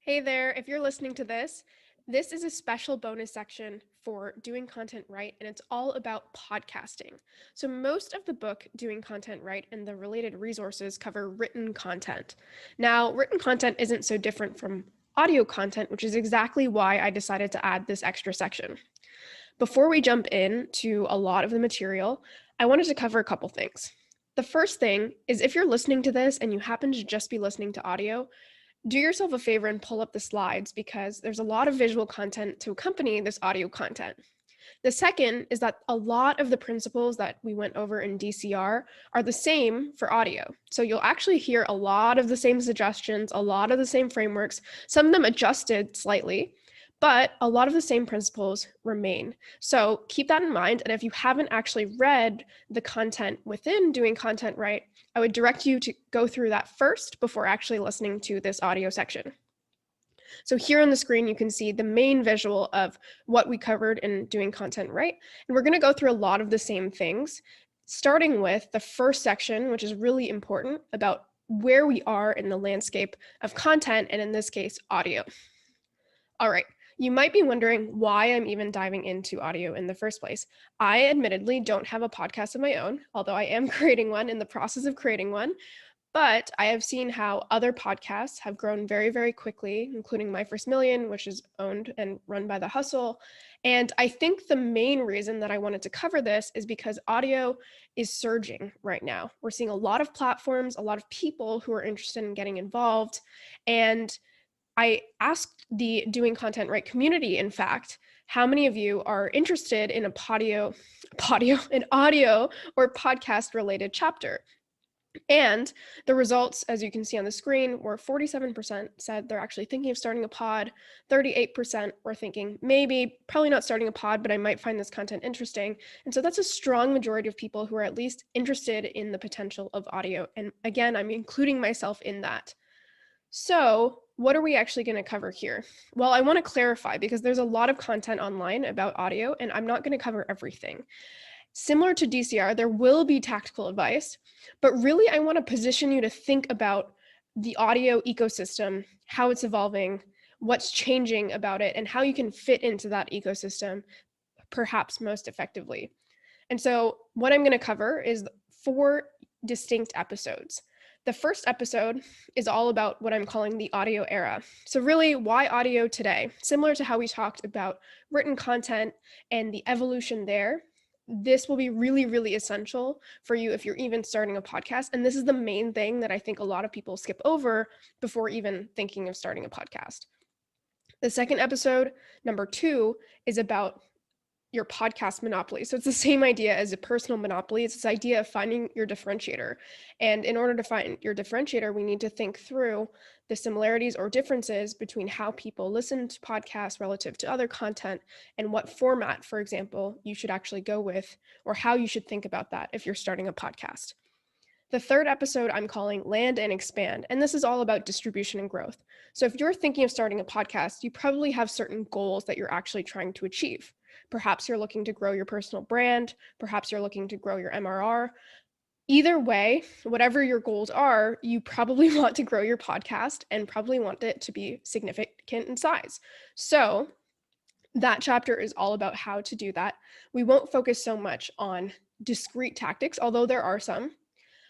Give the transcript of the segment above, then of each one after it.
Hey there, if you're listening to this is a special bonus section for Doing Content Right, and it's all about podcasting. So, most of the book, Doing Content Right, and the related resources cover written content. Now, written content isn't so different from audio content, which is exactly why I decided to add this extra section. Before we jump into a lot of the material, I wanted to cover a couple things. The first thing is if you're listening to this and you happen to just be listening to audio, do yourself a favor and pull up the slides because there's a lot of visual content to accompany this audio content. The second is that a lot of the principles that we went over in DCR are the same for audio. So you'll actually hear a lot of the same suggestions, a lot of the same frameworks, some of them adjusted slightly, but a lot of the same principles remain. So keep that in mind. And if you haven't actually read the content within Doing Content Right, I would direct you to go through that first before actually listening to this audio section. So here on the screen, you can see the main visual of what we covered in Doing Content Right. And we're going to go through a lot of the same things, starting with the first section, which is really important about where we are in the landscape of content, and in this case, audio. All right. You might be wondering why I'm even diving into audio in the first place. I admittedly don't have a podcast of my own, although I am creating one, in the process of creating one. But I have seen how other podcasts have grown very, very quickly, including My First Million, which is owned and run by The Hustle. And I think the main reason that I wanted to cover this is because audio is surging right now. We're seeing a lot of platforms, a lot of people who are interested in getting involved. And I asked the Doing Content Right community, in fact, how many of you are interested in an audio or podcast related chapter? And the results, as you can see on the screen, were 47% said they're actually thinking of starting a pod. 38% were thinking maybe, probably not starting a pod, but I might find this content interesting. And so that's a strong majority of people who are at least interested in the potential of audio. And again, I'm including myself in that. So, what are we actually going to cover here? Well, I want to clarify because there's a lot of content online about audio, and I'm not going to cover everything. Similar to DCR, there will be tactical advice, but really I want to position you to think about the audio ecosystem, how it's evolving, what's changing about it, and how you can fit into that ecosystem perhaps most effectively. And so, what I'm going to cover is 4 distinct episodes. The first episode is all about what I'm calling the audio era. So, really, why audio today? Similar to how we talked about written content and the evolution there, this will be really, really essential for you if you're even starting a podcast. And this is the main thing that I think a lot of people skip over before even thinking of starting a podcast. The second episode, number 2, is about your podcast monopoly. So it's the same idea as a personal monopoly. It's this idea of finding your differentiator. And in order to find your differentiator, we need to think through the similarities or differences between how people listen to podcasts relative to other content and what format, for example, you should actually go with, or how you should think about that if you're starting a podcast. The third episode I'm calling Land and Expand, and this is all about distribution and growth. So if you're thinking of starting a podcast, you probably have certain goals that you're actually trying to achieve. Perhaps you're looking to grow your personal brand, perhaps you're looking to grow your MRR. Either way, whatever your goals are, you probably want to grow your podcast and probably want it to be significant in size. So that chapter is all about how to do that. We won't focus so much on discrete tactics, although there are some.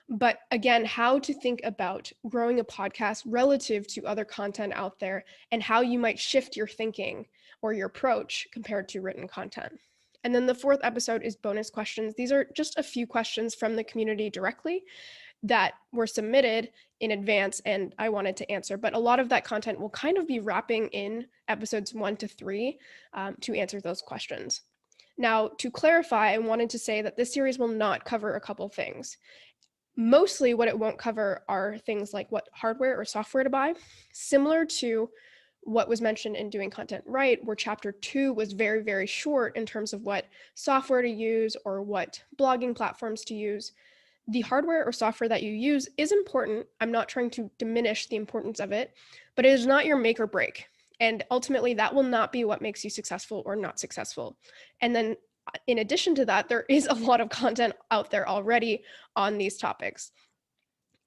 But again, how to think about growing a podcast relative to other content out there and how you might shift your thinking or your approach compared to written content. And then the fourth episode is bonus questions. These are just a few questions from the community directly that were submitted in advance and I wanted to answer. But a lot of that content will kind of be wrapping in episodes 1 to 3 to answer those questions. Now, to clarify, I wanted to say that this series will not cover a couple things. Mostly what it won't cover are things like what hardware or software to buy, similar to what was mentioned in Doing Content Right, where chapter 2 was very, very short in terms of what software to use or what blogging platforms to use. The hardware or software that you use is important. I'm not trying to diminish the importance of it, but it is not your make or break. And ultimately, that will not be what makes you successful or not successful. And then in addition to that, there is a lot of content out there already on these topics.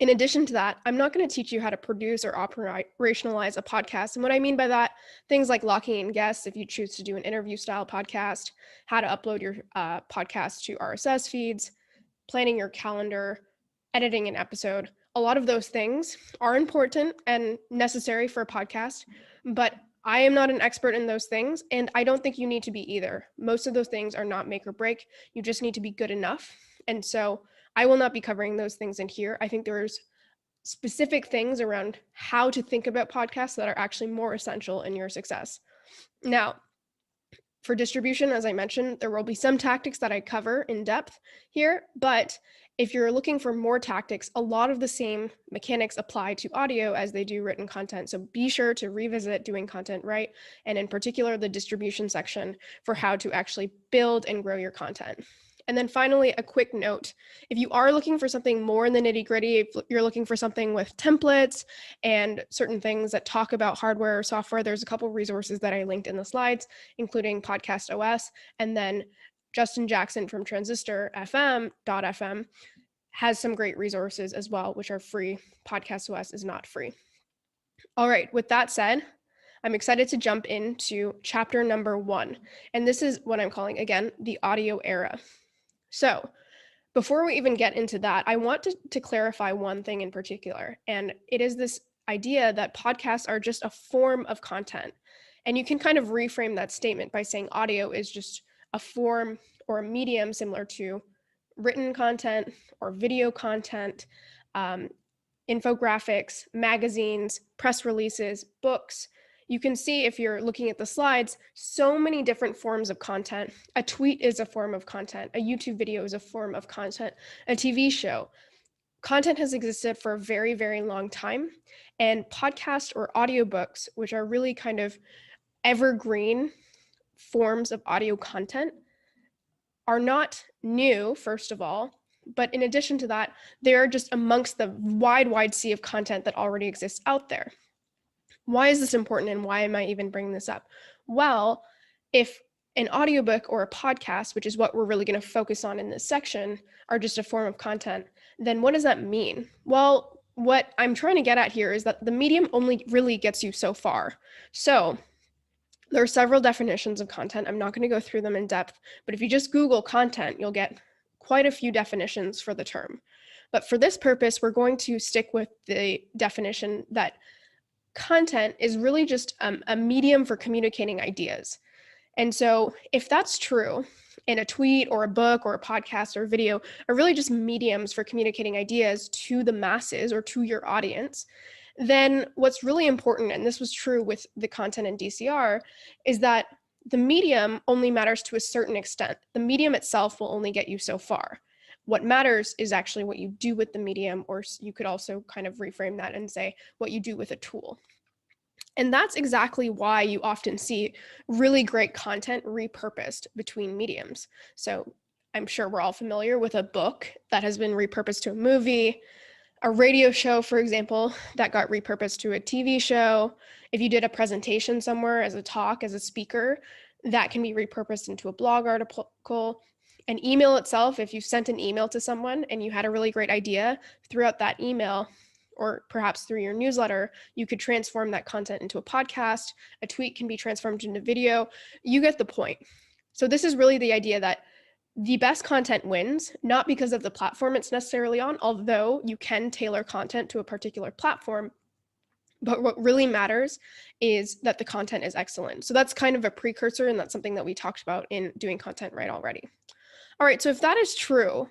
In addition to that, I'm not going to teach you how to produce or operationalize a podcast. And what I mean by that, things like locking in guests if you choose to do an interview style podcast, how to upload your podcast to RSS feeds, planning your calendar, editing an episode. A lot of those things are important and necessary for a podcast, but I am not an expert in those things, and I don't think you need to be either. Most of those things are not make or break. You just need to be good enough. And so I will not be covering those things in here. I think there's specific things around how to think about podcasts that are actually more essential in your success. Now, for distribution, as I mentioned, there will be some tactics that I cover in depth here, but if you're looking for more tactics, a lot of the same mechanics apply to audio as they do written content. So be sure to revisit Doing Content Right, and in particular, the distribution section for how to actually build and grow your content. And then finally, a quick note. If you are looking for something more in the nitty gritty, if you're looking for something with templates and certain things that talk about hardware or software, there's a couple resources that I linked in the slides, including Podcast OS, and then Justin Jackson from transistor.fm has some great resources as well, which are free. Podcast OS is not free. All right, with that said, I'm excited to jump into chapter number 1. And this is what I'm calling, again, the audio era. So before we even get into that, I want to clarify one thing in particular, and it is this idea that podcasts are just a form of content. And you can kind of reframe that statement by saying audio is just a form or a medium similar to written content or video content, infographics, magazines, press releases, books. You can see if you're looking at the slides, so many different forms of content. A tweet is a form of content. A YouTube video is a form of content. A TV show. Content has existed for a very, very long time. And podcasts or audiobooks, which are really kind of evergreen forms of audio content, are not new, first of all. But in addition to that, they are just amongst the wide sea of content that already exists out there. Why is this important, and why am I even bringing this up? Well, if an audiobook or a podcast, which is what we're really going to focus on in this section, are just a form of content, then what does that mean? Well, what I'm trying to get at here is that the medium only really gets you so far. So there are several definitions of content. I'm not going to go through them in depth, but if you just Google content, you'll get quite a few definitions for the term. But for this purpose, we're going to stick with the definition that content is really just a medium for communicating ideas. And so if that's true, and a tweet or a book or a podcast or a video are really just mediums for communicating ideas to the masses or to your audience, then what's really important, and this was true with the content in DCR, is that the medium only matters to a certain extent. The medium itself will only get you so far. What matters is actually what you do with the medium, or you could also kind of reframe that and say what you do with a tool. And that's exactly why you often see really great content repurposed between mediums. So I'm sure we're all familiar with a book that has been repurposed to a movie, a radio show, for example, that got repurposed to a TV show. If you did a presentation somewhere as a talk, as a speaker, that can be repurposed into a blog article. An email itself, if you sent an email to someone and you had a really great idea, throughout that email, or perhaps through your newsletter, you could transform that content into a podcast. A tweet can be transformed into video. You get the point. So this is really the idea that the best content wins, not because of the platform it's necessarily on, although you can tailor content to a particular platform. But what really matters is that the content is excellent. So that's kind of a precursor, and that's something that we talked about in Doing Content Right already. All right, so if that is true,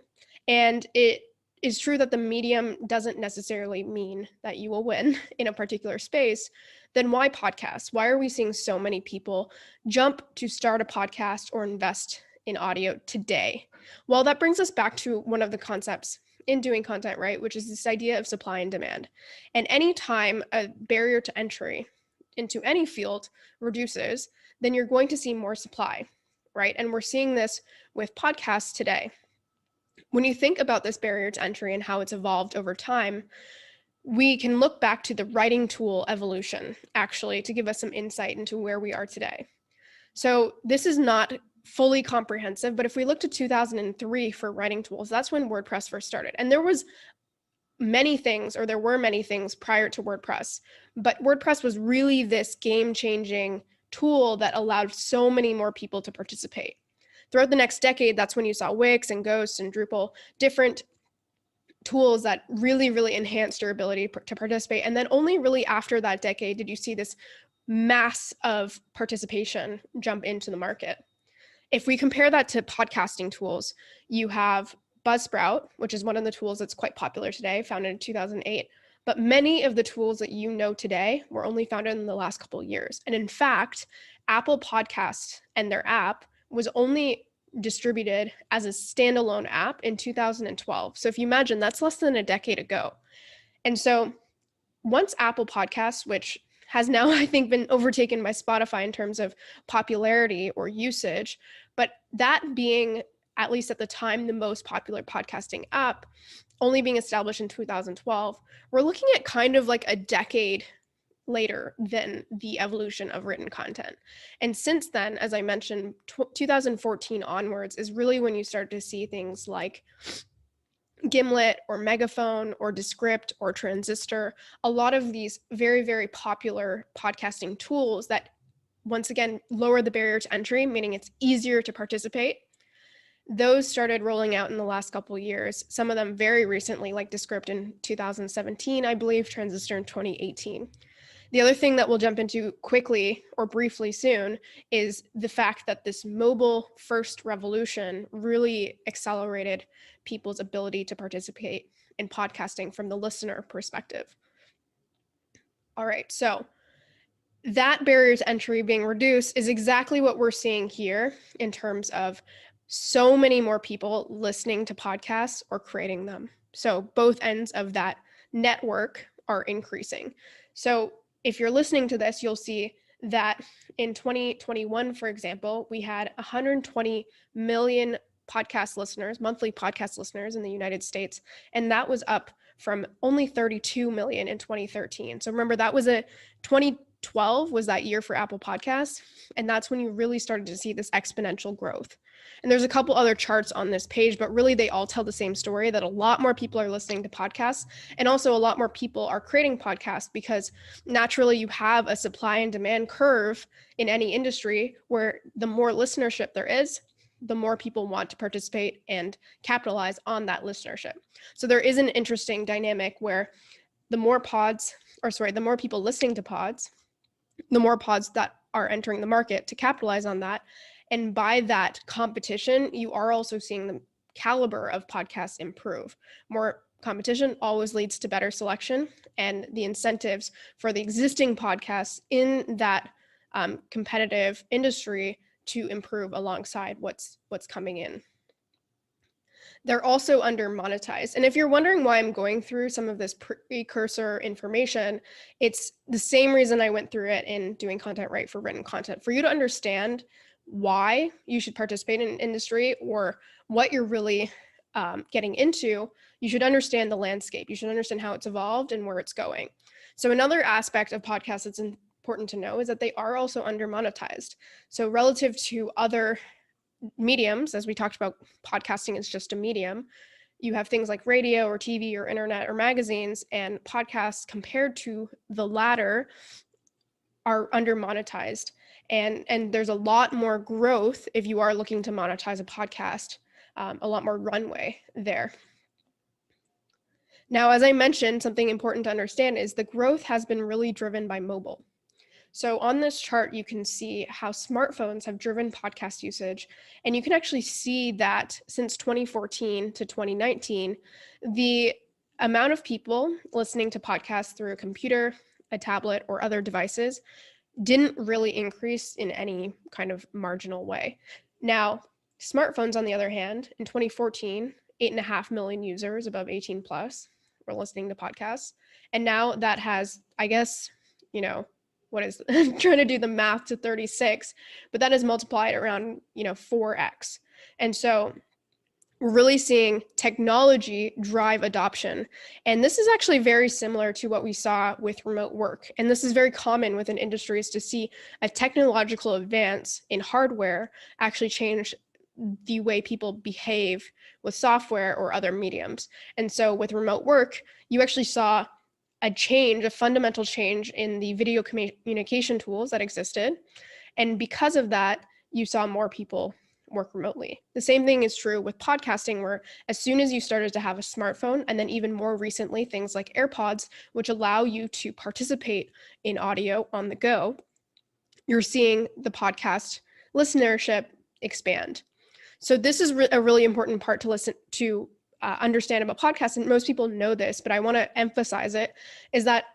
and it is true that the medium doesn't necessarily mean that you will win in a particular space, then why podcasts? Why are we seeing so many people jump to start a podcast or invest in audio today? Well, that brings us back to one of the concepts in Doing Content Right, which is this idea of supply and demand. And anytime a barrier to entry into any field reduces, then you're going to see more supply, right? And we're seeing this with podcasts today. When you think about this barrier to entry and how it's evolved over time, we can look back to the writing tool evolution, actually, to give us some insight into where we are today. So this is not fully comprehensive, but if we look to 2003 for writing tools, that's when WordPress first started. And there was many things, or there were many things prior to WordPress, but WordPress was really this game-changing tool that allowed so many more people to participate. Throughout the next decade, that's when you saw Wix and Ghost and Drupal, different tools that really, really enhanced your ability to participate. And then only really after that decade did you see this mass of participation jump into the market. If we compare that to podcasting tools, you have Buzzsprout, which is one of the tools that's quite popular today, founded in 2008. But many of the tools that you know today were only founded in the last couple of years. And in fact, Apple Podcasts and their app was only distributed as a standalone app in 2012. So if you imagine, that's less than a decade ago. And so once Apple Podcasts, which has now, I think, been overtaken by Spotify in terms of popularity or usage, but that being, at least at the time, the most popular podcasting app, only being established in 2012, we're looking at kind of like a decade later than the evolution of written content. And since then, as I mentioned, 2014 onwards is really when you start to see things like Gimlet or Megaphone or Descript or Transistor, a lot of these very, very popular podcasting tools that, once again, lower the barrier to entry, meaning it's easier to participate. Those started rolling out in the last couple of years, some of them very recently, like Descript in 2017, I believe, Transistor in 2018. The other thing that we'll jump into quickly or briefly soon is the fact that this mobile first revolution really accelerated people's ability to participate in podcasting from the listener perspective. All right, so that barrier to entry being reduced is exactly what we're seeing here in terms of so many more people listening to podcasts or creating them. So both ends of that network are increasing. So if you're listening to this, you'll see that in 2021, for example, we had 120 million podcast listeners, monthly podcast listeners in the United States, and that was up from only 32 million in 2013. So remember, that was 2012 was that year for Apple Podcasts, and that's when you really started to see this exponential growth. And there's a couple other charts on this page, but really they all tell the same story, that a lot more people are listening to podcasts, and also a lot more people are creating podcasts, because naturally you have a supply and demand curve in any industry where the more listenership there is, the more people want to participate and capitalize on that listenership. So there is an interesting dynamic where the more people listening to pods, the more pods that are entering the market to capitalize on that. And by that competition, you are also seeing the caliber of podcasts improve. More competition always leads to better selection, and the incentives for the existing podcasts in that competitive industry to improve alongside what's coming in. They're also under monetized. And if you're wondering why I'm going through some of this precursor information, it's the same reason I went through it in Doing Content Right for written content. For you to understand why you should participate in an industry or what you're really getting into, you should understand the landscape. You should understand how it's evolved and where it's going. So another aspect of podcasts that's important to know is that they are also under monetized. So relative to other mediums, as we talked about, podcasting is just a medium. You have things like radio or TV or internet or magazines, and podcasts compared to the latter are under monetized. And there's a lot more growth if you are looking to monetize a podcast, a lot more runway there. Now, as I mentioned, something important to understand is the growth has been really driven by mobile. So on this chart, you can see how smartphones have driven podcast usage. And you can actually see that since 2014 to 2019, the amount of people listening to podcasts through a computer, a tablet, or other devices didn't really increase in any kind of marginal way. Now, smartphones, on the other hand, in 2014, 8.5 million users above 18 plus were listening to podcasts. And now that has, I guess, what is trying to do the math to 36, but that is multiplied around 4x. And so we're really seeing technology drive adoption. And this is actually very similar to what we saw with remote work. And this is very common within industries to see a technological advance in hardware actually change the way people behave with software or other mediums. And so with remote work, you actually saw a fundamental change in the video communication tools that existed. And because of that, you saw more people work remotely. The same thing is true with podcasting, where as soon as you started to have a smartphone, and then even more recently, things like AirPods, which allow you to participate in audio on the go, you're seeing the podcast listenership expand. So this is a really important part to listen to understand about podcasts, and most people know this, but I want to emphasize it, is that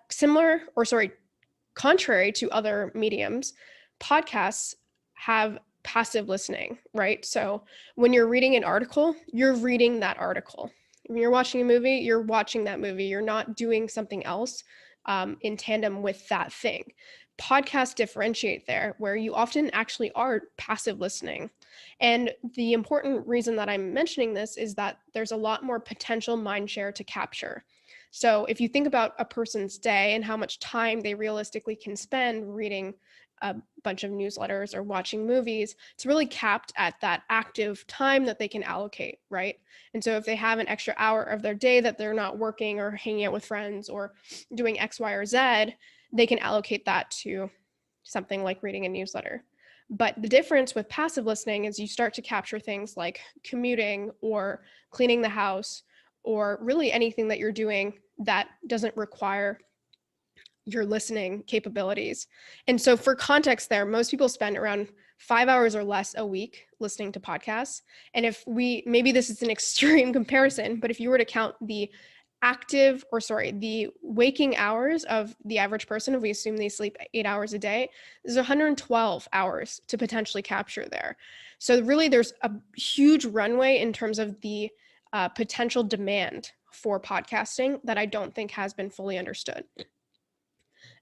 contrary to other mediums, podcasts have passive listening, right? So when you're reading an article, you're reading that article. When you're watching a movie, you're watching that movie. You're not doing something else in tandem with that thing. Podcasts differentiate there, where you often actually are passive listening. And the important reason that I'm mentioning this is that there's a lot more potential mind share to capture. So if you think about a person's day and how much time they realistically can spend reading a bunch of newsletters or watching movies, it's really capped at that active time that they can allocate, right? And so if they have an extra hour of their day that they're not working or hanging out with friends or doing X, Y, or Z, they can allocate that to something like reading a newsletter. But the difference with passive listening is you start to capture things like commuting or cleaning the house, or really anything that you're doing that doesn't require your listening capabilities. And so for context there, most people spend around 5 hours or less a week listening to podcasts. And maybe this is an extreme comparison, but if you were to count the waking hours of the average person, if we assume they sleep 8 hours a day, there's 112 hours to potentially capture there. So really there's a huge runway in terms of the potential demand for podcasting that I don't think has been fully understood.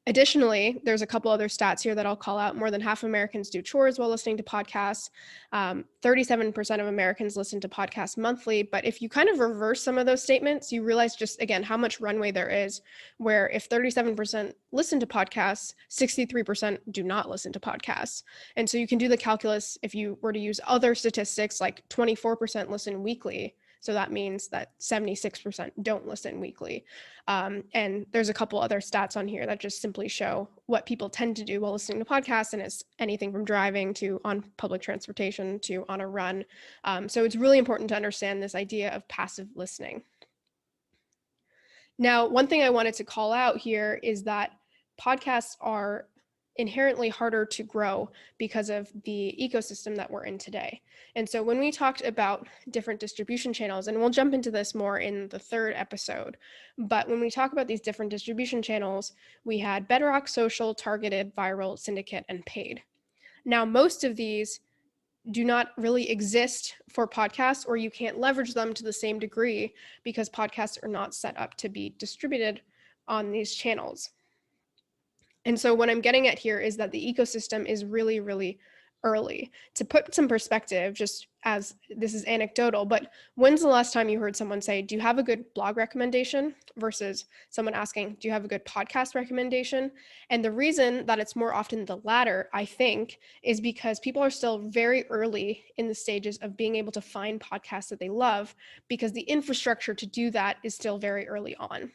Additionally, there's a couple other stats here that I'll call out. More than half of Americans do chores while listening to podcasts. 37% of Americans listen to podcasts monthly. But if you kind of reverse some of those statements, you realize just, again, how much runway there is, where if 37% listen to podcasts, 63% do not listen to podcasts. And so you can do the calculus if you were to use other statistics, like 24% listen weekly. So that means that 76% don't listen weekly. And there's a couple other stats on here that just simply show what people tend to do while listening to podcasts. And it's anything from driving to on public transportation to on a run. So it's really important to understand this idea of passive listening. Now, one thing I wanted to call out here is that podcasts are inherently harder to grow because of the ecosystem that we're in today. And so when we talked about different distribution channels, and we'll jump into this more in the third episode, but when we talk about these different distribution channels, we had Bedrock, Social, Targeted, Viral, Syndicate, and Paid. Now, most of these do not really exist for podcasts, or you can't leverage them to the same degree because podcasts are not set up to be distributed on these channels. And so what I'm getting at here is that the ecosystem is really, really early. To put some perspective, just as this is anecdotal, but when's the last time you heard someone say, do you have a good blog recommendation, versus someone asking, do you have a good podcast recommendation? And the reason that it's more often the latter, I think, is because people are still very early in the stages of being able to find podcasts that they love, because the infrastructure to do that is still very early on.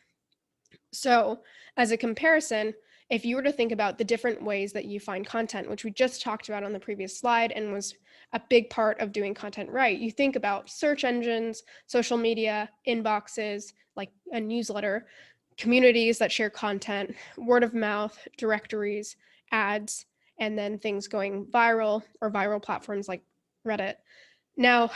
So as a comparison, if you were to think about the different ways that you find content, which we just talked about on the previous slide and was a big part of doing content right, you think about search engines, social media, inboxes, like a newsletter, communities that share content, word of mouth, directories, ads, and then things going viral, or viral platforms like Reddit. Now,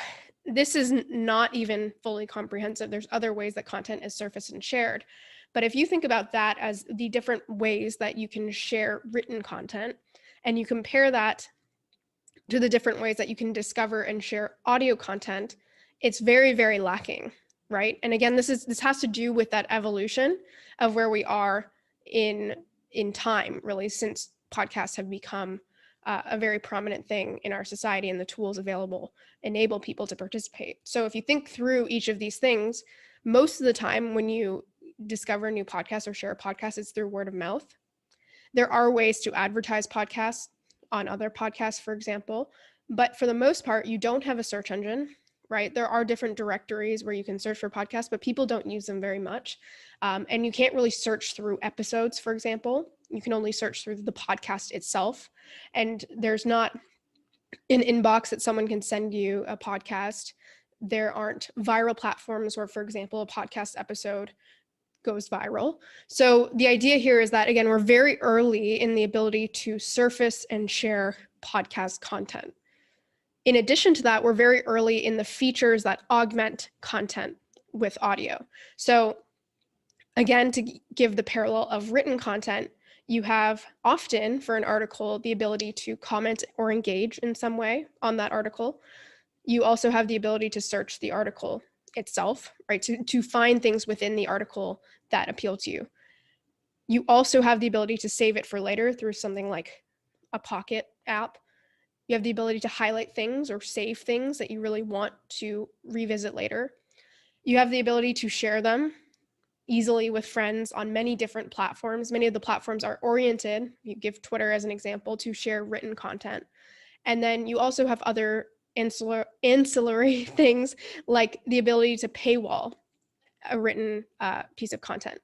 this is not even fully comprehensive. There's other ways that content is surfaced and shared. But if you think about that as the different ways that you can share written content, and you compare that to the different ways that you can discover and share audio content, it's very, very lacking, right? And again, this has to do with that evolution of where we are in time, really, since podcasts have become a very prominent thing in our society, and the tools available enable people to participate. So if you think through each of these things, most of the time when you discover a new podcast or share a podcast, it's through word of mouth. There are ways to advertise podcasts on other podcasts, for example, But for the most part, you don't have a search engine, right? There are different directories where you can search for podcasts, but people don't use them very much. And you can't really search through episodes, for example. You can only search through the podcast itself. And there's not an inbox that someone can send you a podcast. There aren't viral platforms where, for example, a podcast episode goes viral. So the idea here is that, again, we're very early in the ability to surface and share podcast content. In addition to that, we're very early in the features that augment content with audio. So again, to give the parallel of written content, you have often for an article the ability to comment or engage in some way on that article. You also have the ability to search the article itself, right? To find things within the article that appeal to you. You also have the ability to save it for later through something like a Pocket app. You have the ability to highlight things or save things that you really want to revisit later. You have the ability to share them easily with friends on many different platforms. Many of the platforms are oriented, you give Twitter as an example, to share written content. And then you also have other ancillary things like the ability to paywall a written piece of content.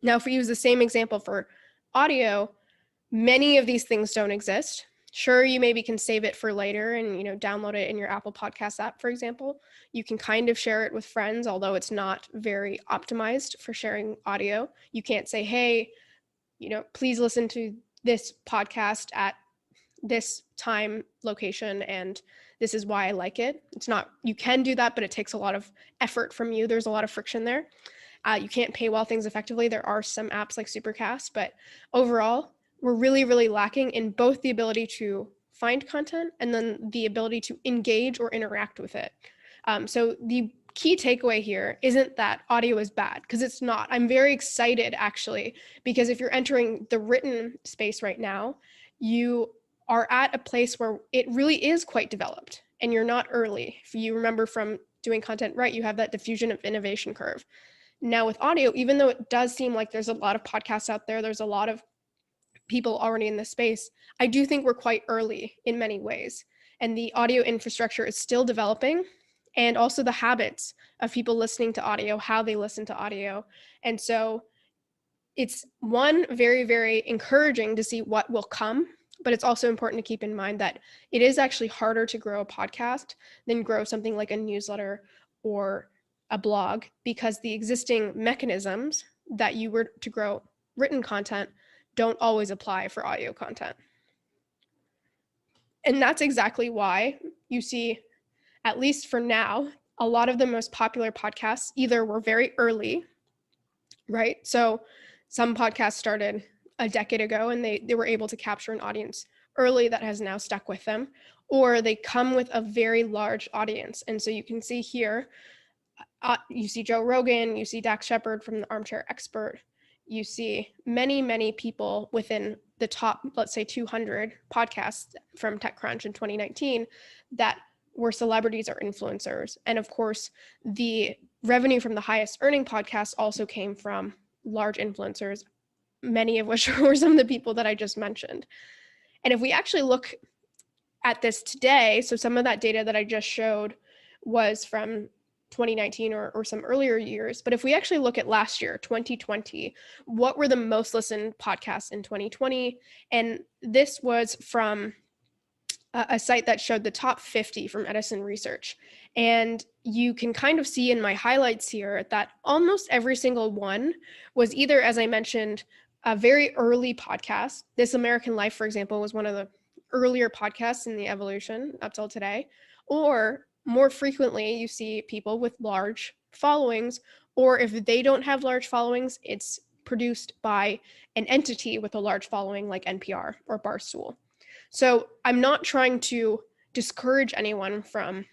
Now, if we use the same example for audio, many of these things don't exist. Sure, you maybe can save it for later and download it in your Apple Podcast app, for example. You can kind of share it with friends, although it's not very optimized for sharing audio. You can't say, hey, please listen to this podcast at this time, location, and this is why I like it. It's not, you can do that, but it takes a lot of effort from you. There's a lot of friction there. You can't paywall things effectively. There are some apps like Supercast, but overall, we're really, really lacking in both the ability to find content and then the ability to engage or interact with it. So the key takeaway here isn't that audio is bad, because it's not. I'm very excited, actually, because if you're entering the written space right now, you are at a place where it really is quite developed and you're not early. If you remember from doing content right, you have that diffusion of innovation curve. Now with audio, even though it does seem like there's a lot of podcasts out there, there's a lot of people already in this space, I do think we're quite early in many ways. And the audio infrastructure is still developing, and also the habits of people listening to audio, how they listen to audio. And so it's very, very encouraging to see what will come, but it's also important to keep in mind that it is actually harder to grow a podcast than grow something like a newsletter or a blog, because the existing mechanisms that you were to grow written content don't always apply for audio content. And that's exactly why you see, at least for now, a lot of the most popular podcasts either were very early, right? So some podcasts started a decade ago and they were able to capture an audience early that has now stuck with them, or they come with a very large audience. And so you can see here, you see Joe Rogan, you see Dax Shepard from the Armchair Expert, you see many, many people within the top, let's say 200 podcasts from TechCrunch in 2019 that were celebrities or influencers. And of course, the revenue from the highest earning podcasts also came from large influencers, many of which were some of the people that I just mentioned. And if we actually look at this today, so some of that data that I just showed was from 2019 or some earlier years. But if we actually look at last year, 2020, what were the most listened podcasts in 2020? And this was from a site that showed the top 50 from Edison Research. And you can kind of see in my highlights here that almost every single one was either, as I mentioned, a very early podcast. This American Life, for example, was one of the earlier podcasts in the evolution up till today. Or more frequently, you see people with large followings, or if they don't have large followings, it's produced by an entity with a large following like NPR or Barstool. So I'm not trying to discourage anyone from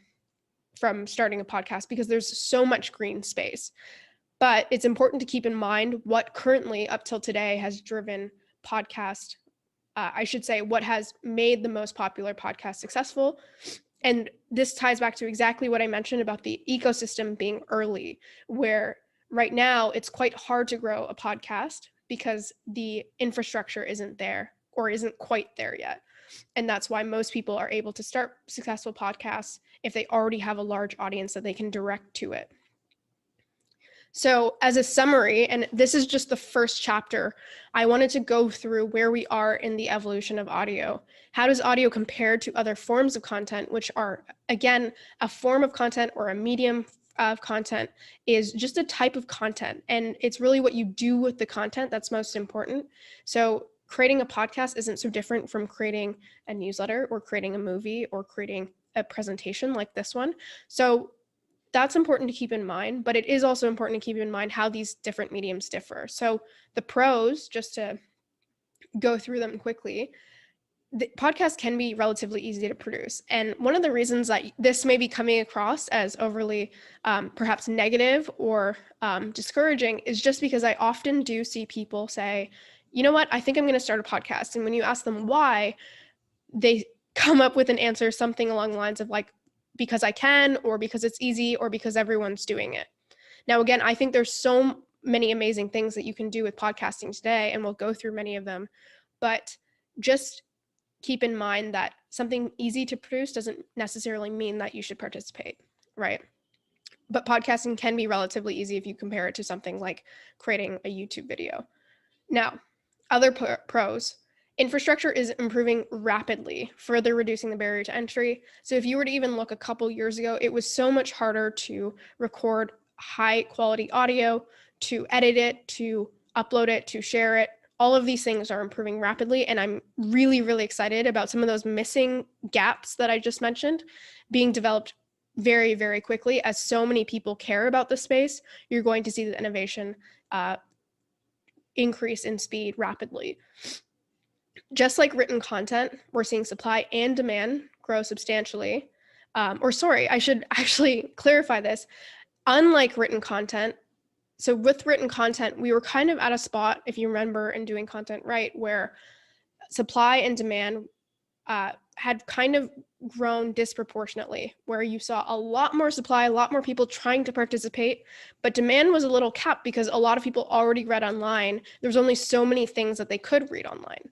starting a podcast, because there's so much green space. But it's important to keep in mind what currently up till today has driven podcast. I should say what has made the most popular podcast successful. And this ties back to exactly what I mentioned about the ecosystem being early, where right now it's quite hard to grow a podcast because the infrastructure isn't there, or isn't quite there yet. And that's why most people are able to start successful podcasts if they already have a large audience that they can direct to it. So as a summary, and this is just the first chapter, I wanted to go through where we are in the evolution of audio. How does audio compare to other forms of content, which are, again, a form of content or a medium of content is just a type of content. And it's really what you do with the content that's most important. So creating a podcast isn't so different from creating a newsletter or creating a movie or creating a presentation like this one. So that's important to keep in mind, but it is also important to keep in mind how these different mediums differ. So the pros, just to go through them quickly, the podcast can be relatively easy to produce. And one of the reasons that this may be coming across as overly perhaps negative or discouraging is just because I often do see people say, you know what, I think I'm going to start a podcast. And when you ask them why, they come up with an answer, something along the lines of like, because I can, or because it's easy, or because everyone's doing it. Now, again, I think there's so many amazing things that you can do with podcasting today, and we'll go through many of them. But just keep in mind that something easy to produce doesn't necessarily mean that you should participate, right? But podcasting can be relatively easy if you compare it to something like creating a YouTube video. Now, other pros. Infrastructure is improving rapidly, further reducing the barrier to entry. So if you were to even look a couple years ago, it was so much harder to record high quality audio, to edit it, to upload it, to share it. All of these things are improving rapidly. And I'm really, really excited about some of those missing gaps that I just mentioned being developed very, very quickly. As so many people care about the space, you're going to see the innovation increase in speed rapidly. Just like written content, we're seeing supply and demand grow substantially. I should actually clarify this. Unlike written content, so with written content, we were kind of at a spot, if you remember, in Doing Content Right, where supply and demand had kind of grown disproportionately, where you saw a lot more supply, a lot more people trying to participate, but demand was a little capped because a lot of people already read online. There's only so many things that they could read online.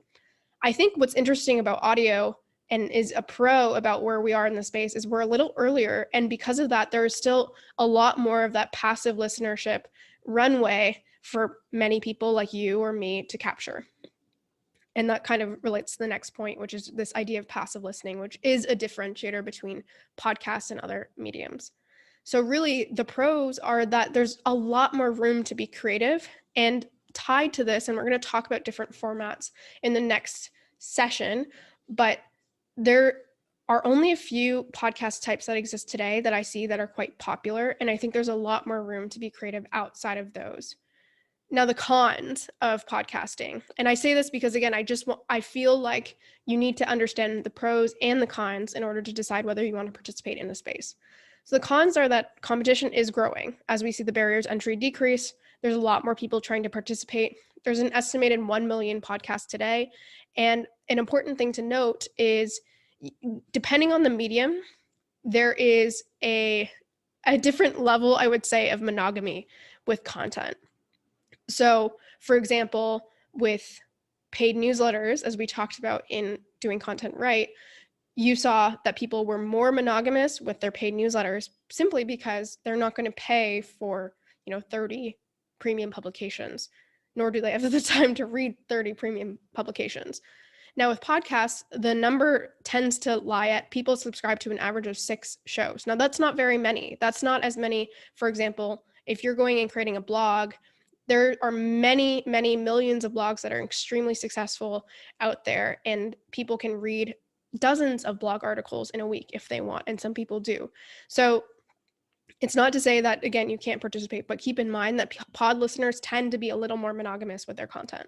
I think what's interesting about audio and is a pro about where we are in the space is we're a little earlier. And because of that, there's still a lot more of that passive listenership runway for many people like you or me to capture. And that kind of relates to the next point, which is this idea of passive listening, which is a differentiator between podcasts and other mediums. So really the pros are that there's a lot more room to be creative, and tied to this, and we're going to talk about different formats in the next session, but there are only a few podcast types that exist today that I see that are quite popular. And I think there's a lot more room to be creative outside of those. Now, the cons of podcasting, and I say this because, again, I feel like you need to understand the pros and the cons in order to decide whether you want to participate in the space. So the cons are that competition is growing. As we see the barriers to entry decrease, there's a lot more people trying to participate. There's an estimated 1 million podcasts today. And an important thing to note is, depending on the medium, there is a different level, I would say, of monogamy with content. So, for example, with paid newsletters, as we talked about in Doing Content Right, you saw that people were more monogamous with their paid newsletters simply because they're not going to pay for, 30 premium publications, nor do they have the time to read 30 premium publications. Now with podcasts, the number tends to lie at people subscribe to an average of 6 shows. Now that's not very many. That's not as many, for example, if you're going and creating a blog, there are many, many millions of blogs that are extremely successful out there, and people can read dozens of blog articles in a week if they want, and some people do. So it's not to say that, again, you can't participate, but keep in mind that pod listeners tend to be a little more monogamous with their content.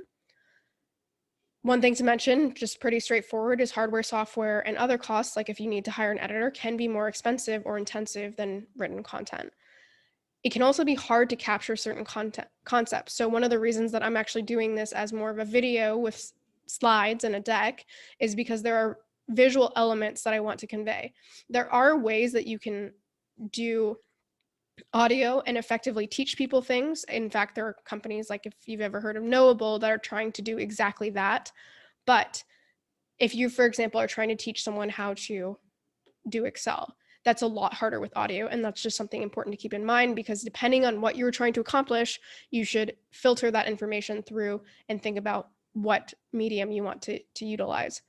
One thing to mention, just pretty straightforward, is hardware, software, and other costs, like if you need to hire an editor, can be more expensive or intensive than written content. It can also be hard to capture certain concepts. So one of the reasons that I'm actually doing this as more of a video with slides and a deck is because there are visual elements that I want to convey. There are ways that you can do audio and effectively teach people things. In fact, there are companies, like if you've ever heard of Knowable, that are trying to do exactly that. But if you, for example, are trying to teach someone how to do Excel, that's a lot harder with audio. And that's just something important to keep in mind, because depending on what you're trying to accomplish, you should filter that information through and think about what medium you want to utilize.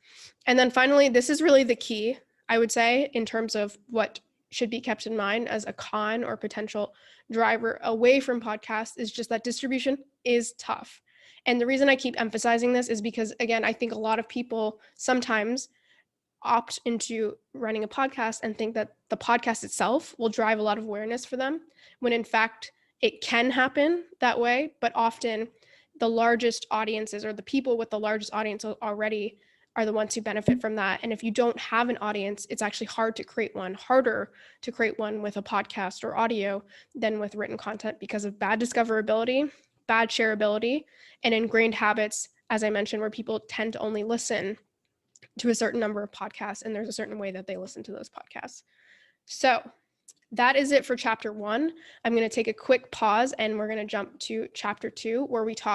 And then finally, this is really the key, I would say, in terms of what should be kept in mind as a con or potential driver away from podcasts, is just that distribution is tough. And the reason I keep emphasizing this is because, again, I think a lot of people sometimes opt into running a podcast and think that the podcast itself will drive a lot of awareness for them, when in fact it can happen that way. But often the largest audiences, or the people with the largest audience already, are the ones who benefit from that. And if you don't have an audience, it's actually harder to create one with a podcast or audio than with written content, because of bad discoverability, bad shareability, and ingrained habits, as I mentioned, where people tend to only listen to a certain number of podcasts, and there's a certain way that they listen to those podcasts. So that is it for chapter 1. I'm going to take a quick pause and we're going to jump to chapter 2, where we talk